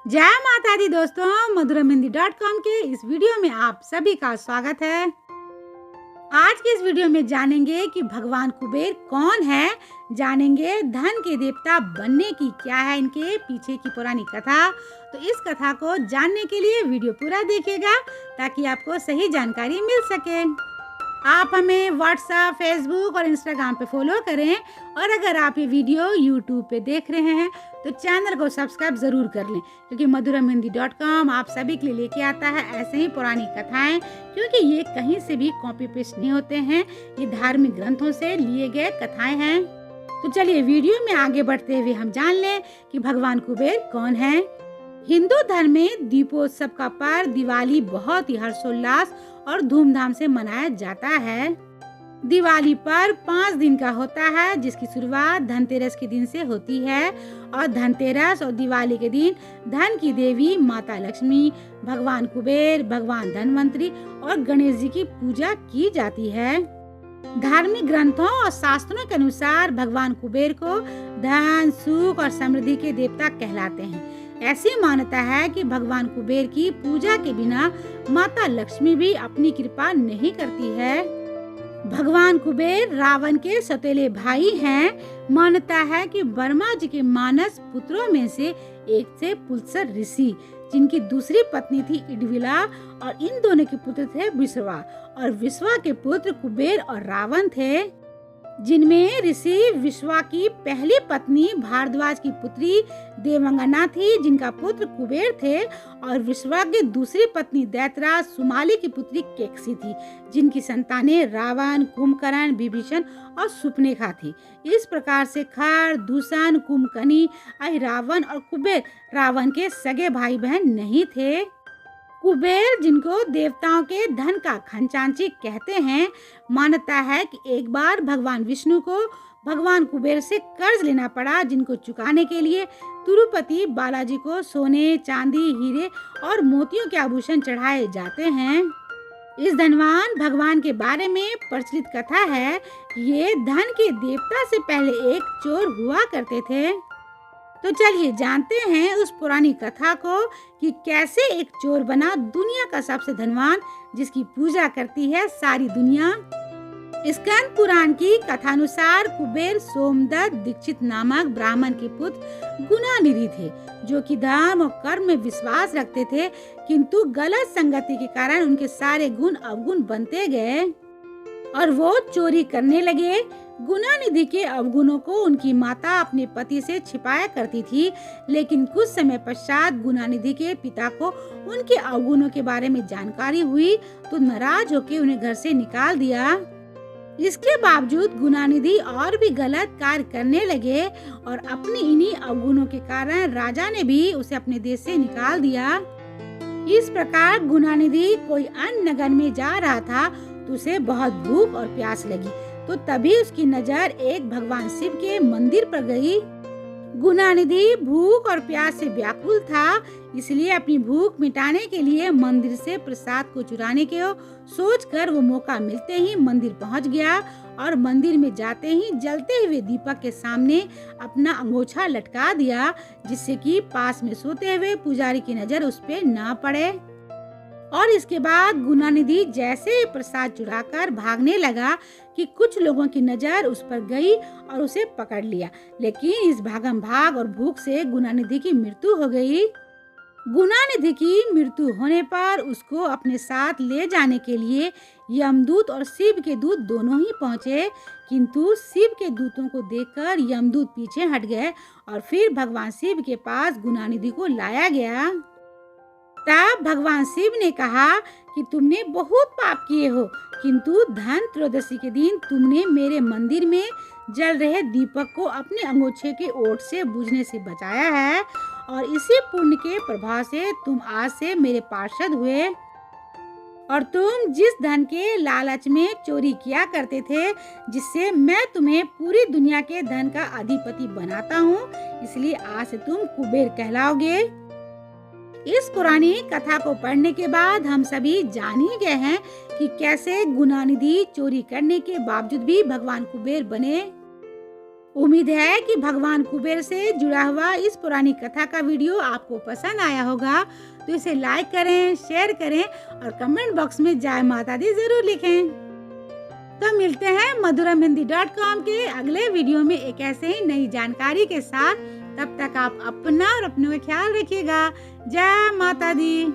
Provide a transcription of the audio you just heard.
जय माता दी दोस्तों, madhuramhindy.com के इस वीडियो में आप सभी का स्वागत है। आज के इस वीडियो में जानेंगे कि भगवान कुबेर कौन है, जानेंगे धन के देवता बनने की क्या है इनके पीछे की पुरानी कथा। तो इस कथा को जानने के लिए वीडियो पूरा देखिएगा ताकि आपको सही जानकारी मिल सके। आप हमें व्हाट्सएप, फेसबुक और इंस्टाग्राम पे फॉलो करें और अगर आप ये वीडियो यूट्यूब पे देख रहे हैं तो चैनल को सब्सक्राइब जरूर कर लें, क्योंकि madhuramhindy.com आप सभी के लिए लेके आता है ऐसे ही पुरानी कथाएं, क्योंकि ये कहीं से भी कॉपी पेस्ट नहीं होते हैं, ये धार्मिक ग्रंथों से लिए गए कथाएं हैं। तो चलिए वीडियो में आगे बढ़ते हुए हम जान लें कि भगवान कुबेर कौन है। हिंदू धर्म में दीपोत्सव का पर्व दिवाली बहुत ही हर्षोल्लास और धूमधाम से मनाया जाता है। दिवाली पर्व 5 दिन का होता है, जिसकी शुरुआत धनतेरस के दिन से होती है और धनतेरस और दिवाली के दिन धन की देवी माता लक्ष्मी, भगवान कुबेर, भगवान धनवंतरी और गणेश जी की पूजा की जाती है। धार्मिक ग्रंथों और शास्त्रों के अनुसार भगवान कुबेर को धन, सुख और समृद्धि के देवता कहलाते हैं। ऐसी मान्यता है कि भगवान कुबेर की पूजा के बिना माता लक्ष्मी भी अपनी कृपा नहीं करती है। भगवान कुबेर रावण के सौतेले भाई हैं। मान्यता है कि ब्रह्मा जी के मानस पुत्रों में से एक थे पुलस्त्य ऋषि, जिनकी दूसरी पत्नी थी इडविला और इन दोनों के पुत्र थे विश्वा, और विश्वा के पुत्र कुबेर और रावण थे, जिनमें ऋषि विश्वा की पहली पत्नी भारद्वाज की पुत्री देवंगना थी, जिनका पुत्र कुबेर थे, और विश्वा की दूसरी पत्नी दैत्यराज सुमाली की पुत्री केकसी थी, जिनकी संतानें रावण, कुंभकर्ण, विभीषण और सुपनेखा थी। इस प्रकार से खर, दूषण, कुंभकर्णी, अहिरावण और कुबेर रावण के सगे भाई बहन नहीं थे। कुबेर, जिनको देवताओं के धन का खजांची कहते हैं, मान्यता है कि एक बार भगवान विष्णु को भगवान कुबेर से कर्ज लेना पड़ा, जिनको चुकाने के लिए तिरुपति बालाजी को सोने, चांदी, हीरे और मोतियों के आभूषण चढ़ाए जाते हैं। इस धनवान भगवान के बारे में प्रचलित कथा है कि ये धन के देवता से पहले एक चोर हुआ करते थे। तो चलिए जानते हैं उस पुरानी कथा को कि कैसे एक चोर बना दुनिया का सबसे धनवान, जिसकी पूजा करती है सारी दुनिया। स्कंद पुराण की कथानुसार कुबेर सोमदत्त दीक्षित नामक ब्राह्मण के पुत्र गुणानिधि थे, जो कि धर्म और कर्म में विश्वास रखते थे, किंतु गलत संगति के कारण उनके सारे गुण अवगुण बनते गए और वो चोरी करने लगे। गुणानिधि के अवगुणों को उनकी माता अपने पति से छिपाया करती थी, लेकिन कुछ समय पश्चात गुणानिधि के पिता को उनके अवगुणों के बारे में जानकारी हुई तो नाराज होकर उन्हें घर से निकाल दिया। इसके बावजूद गुणानिधि और भी गलत कार्य करने लगे और अपनी इन्हीं अवगुणों के कारण राजा ने भी उसे अपने देश से निकाल दिया। इस प्रकार गुणानिधि कोई अन्य नगर में जा रहा था तो उसे बहुत भूख और प्यास लगी, तो तभी उसकी नजर एक भगवान शिव के मंदिर पर गई। गुणानिधि भूख और प्यास से व्याकुल था, इसलिए अपनी भूख मिटाने के लिए मंदिर से प्रसाद को चुराने के सोचकर वो मौका मिलते ही मंदिर पहुंच गया और मंदिर में जाते ही जलते हुए दीपक के सामने अपना अंगोछा लटका दिया, जिससे कि पास में सोते हुए पुजारी की नजर उस पे ना पड़े। और इसके बाद गुणानिधि जैसे ही प्रसाद चुराकर भागने लगा कि कुछ लोगों की नजर उस पर गई और उसे पकड़ लिया, लेकिन इस भागम भाग और भूख से गुणानिधि की मृत्यु हो गई। गुणानिधि की मृत्यु होने पर उसको अपने साथ ले जाने के लिए यमदूत और शिव के दूत दोनों ही पहुंचे, किंतु शिव के दूतों को देखकर यमदूत पीछे हट गए और फिर भगवान शिव के पास गुणानिधि को लाया गया। तब भगवान शिव ने कहा कि तुमने बहुत पाप किए हो, किंतु धन त्रयोदशी के दिन तुमने मेरे मंदिर में जल रहे दीपक को अपने अंगोछे के ओट से बुझने से बचाया है, और इसी पुण्य के प्रभाव से तुम आज से मेरे पार्षद हुए। और तुम जिस धन के लालच में चोरी किया करते थे, जिससे मैं तुम्हें पूरी दुनिया के धन का अधिपति बनाता हूँ, इसलिए आज से तुम कुबेर कहलाओगे। इस पुरानी कथा को पढ़ने के बाद हम सभी जान ही गए हैं कि कैसे गुणानिधि चोरी करने के बावजूद भी भगवान कुबेर बने। उम्मीद है कि भगवान कुबेर से जुड़ा हुआ इस पुरानी कथा का वीडियो आपको पसंद आया होगा, तो इसे लाइक करें, शेयर करें और कमेंट बॉक्स में जय माता दी जरूर लिखें। तो मिलते हैं madhuramhindi.com के अगले वीडियो में एक ऐसे ही नई जानकारी के साथ। तब तक आप अपना और अपनों का ख्याल रखिएगा। जय माता दी।